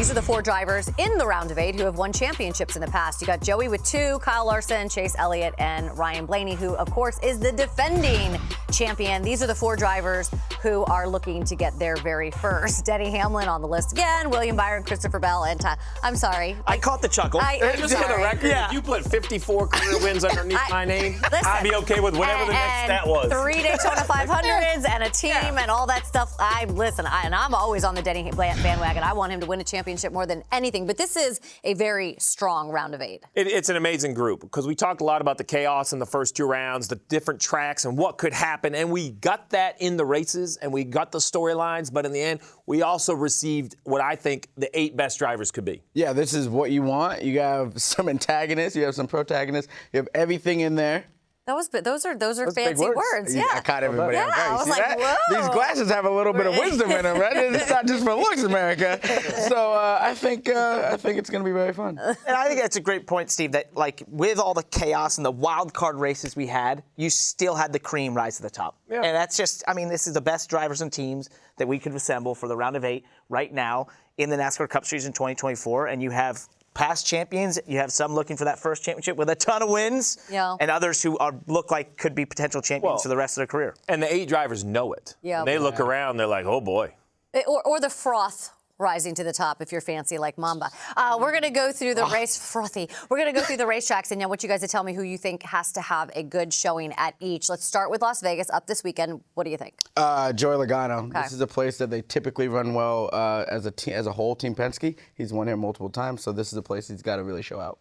these are the 4 drivers in the round of 8 who have won championships in the past. You got Joey with 2, Kyle Larson, Chase Elliott, and Ryan Blaney, who, of course, is the defending champion. These are the 4 drivers who are looking to get their very first. Denny Hamlin on the list again, William Byron, Christopher Bell, and I'm sorry. I caught the chuckle. Just for the record, if you put 54 career wins underneath my name, I'd be okay with whatever the next stat was. 3 Daytona 500s and a team and all that stuff. I'm always on the Denny bandwagon. I want him to win a championship more than anything. But this is a very strong round of 8. It's an amazing group because we talked a lot about the chaos in the first 2 rounds, the different tracks and what could happen. And we got that in the races and we got the storylines. But in the end, we also received what I think the 8 best drivers could be. Yeah, this is what you want. You have some antagonists. You have some protagonists. You have everything in there. Those are fancy words. Yeah. I caught everybody out there. I was See like, that? whoa. These glasses have a little bit of wisdom in them, right? It's not just for looks, America. So I think it's going to be very fun. And I think that's a great point, Steve, that like with all the chaos and the wild card races we had, you still had the cream rise to the top. Yeah. And that's just, this is the best drivers and teams that we could assemble for the round of 8 right now in the NASCAR Cup Series in 2024. And you have past champions, you have some looking for that first championship with a ton of wins, and others who look like could be potential champions for the rest of their career. And the 8 drivers know it. Yeah. When they look around, they're like, oh boy. Or the froth rising to the top if you're fancy like Mamba. We're going to go through the race, frothy. We're going to go through the racetracks, and I want you guys to tell me who you think has to have a good showing at each. Let's start with Las Vegas up this weekend. What do you think? Joey Logano. Okay. This is a place that they typically run well as a whole, Team Penske. He's won here multiple times, so this is a place he's got to really show out.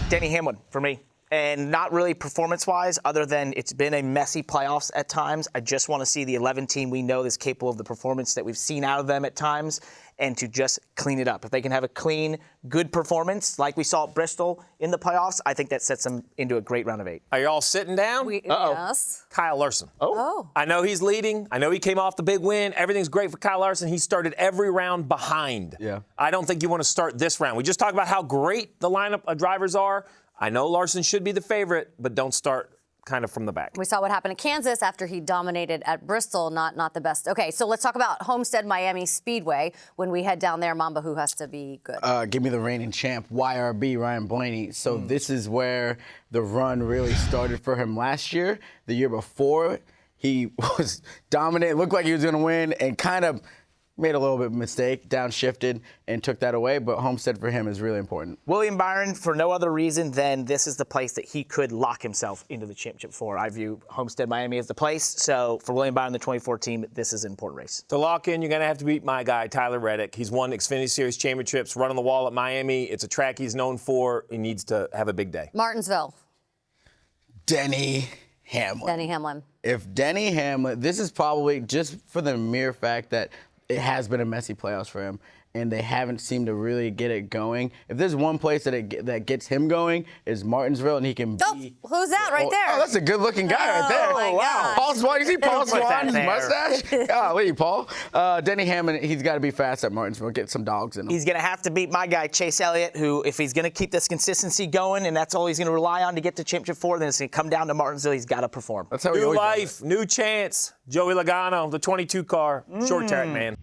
Denny Hamlin for me. And not really performance-wise, other than it's been a messy playoffs at times. I just want to see the 11 team we know is capable of the performance that we've seen out of them at times and to just clean it up. If they can have a clean, good performance like we saw at Bristol in the playoffs, I think that sets them into a great round of 8. Are you all sitting down? Yes. Kyle Larson. Oh. I know he's leading. I know he came off the big win. Everything's great for Kyle Larson. He started every round behind. Yeah. I don't think you want to start this round. We just talked about how great the lineup of drivers are. I know Larson should be the favorite, but don't start kind of from the back. We saw what happened at Kansas after he dominated at Bristol, not the best. Okay, so let's talk about Homestead Miami Speedway. When we head down there, Mamba, who has to be good? Give me the reigning champ, YRB, Ryan Blaney. So this is where the run really started for him last year. The year before, he was dominant, looked like he was going to win, and kind of made a little bit of a mistake, downshifted, and took that away. But Homestead for him is really important. William Byron, for no other reason than this is the place that he could lock himself into the championship for. I view Homestead Miami as the place. So for William Byron, the 24 team, this is an important race. To lock in, you're going to have to beat my guy, Tyler Reddick. He's won Xfinity Series championships, run on the wall at Miami. It's a track he's known for. He needs to have a big day. Martinsville. Denny Hamlin. Denny Hamlin. If Denny Hamlin, this is probably just for the mere fact that it has been a messy playoffs for him, and they haven't seemed to really get it going. If there's one place that gets him going, is Martinsville, and he can be... Who's that right there? Oh, that's a good-looking guy right there. My wow. gosh. Paul Swan, you see Paul Swan's mustache? Golly, Paul. Denny Hamlin, he's got to be fast at Martinsville, get some dogs in him. He's going to have to beat my guy, Chase Elliott, who, if he's going to keep this consistency going, and that's all he's going to rely on to get to Championship 4, then it's going to come down to Martinsville. He's got to perform. That's how New life, new chance. Joey Logano, the 22 car, short track man.